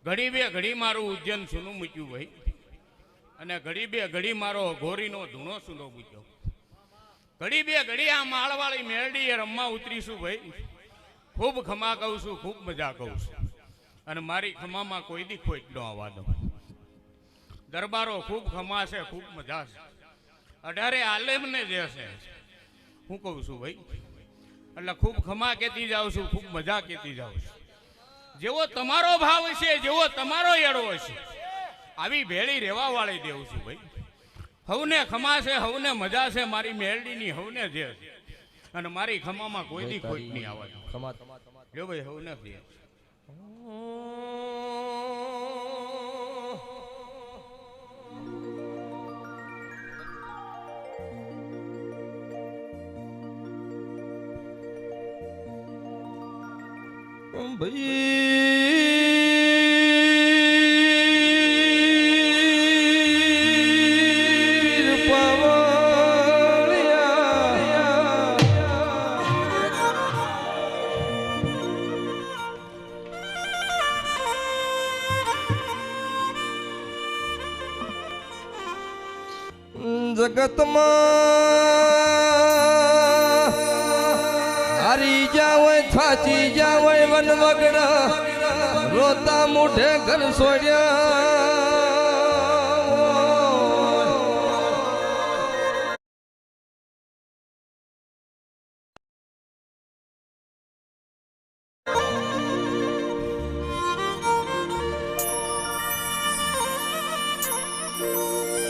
ઘડી બે ઘડી મારું ઉદ્યાન સૂનું મૂક્યું ભાઈ, અને ઘડી બે ઘડી મારો ઘોરીનો ધૂણો સૂનો મૂક્યો. ઘડી બે ઘડી આ માળવાળી મેરડીએ રમવા ઉતરીશું ભાઈ. ખૂબ ખમા કહું છું, ખૂબ મજા કહું છું, અને મારી ખમામાં કોઈ દી ખોટ ન આવવા દો. દરબારો ખૂબ ખમા છે, ખૂબ મજા છે. 18 આલેમને જે છે હું કહું છું ભાઈ, એટલે ખૂબ ખમા કહેતી જાઉં છું, ખૂબ મજા કહેતી જાઉં છું. જેવો તમારો ભાવ છે, જેવો તમારો એડો છે, આવી ભેળી રહેવા વાળી દેવું છું ભાઈ. હવને ખમા છે, હવને મજા છે, મારી મેરડીની હવને જે છે, અને મારી ખમામાં કોઈ દી ખોટ નહીં આવે. જો ભાઈ હવને છે. જગતમાં હારી જાવ થાચી જાવ વન વગડા રોતા મોઢે ઘર છોડ્યા.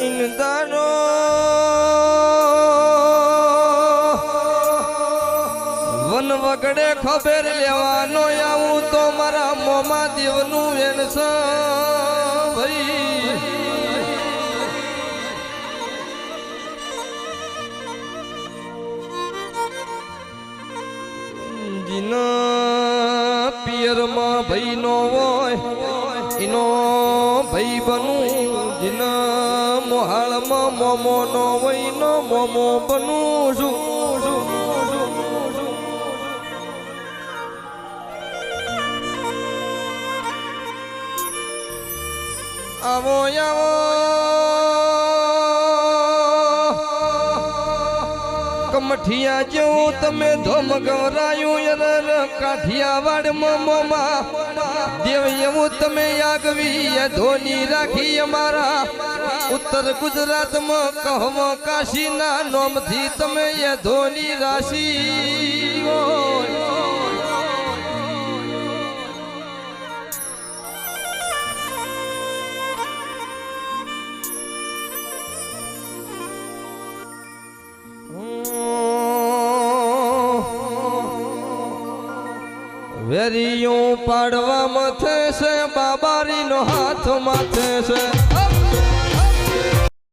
ઇન્દાનો વન વગડે ખબર લેવાનો આવું તો મારા મોમાં દેવનું વેણસ ભાઈ. જીના પિયરમાં ભાઈ નો હોય એનો ભાઈ બનું, જીના મોહાળમાં મોમો નો હોય નો મોમો બનું છું. આવો આવો કમઠિયા જેવું તમે ધોમ ગવરાયું કાઠિયાવાડ મોમાં દેવ એવું તમે આગવી ધોની રાખી. અમારા ઉત્તર ગુજરાતમાં કહો કાશીના નોમથી તમે ધોની રાશિ. વેરિયું પાડવા માથે છે, બાબારીનો હાથ માથે છે.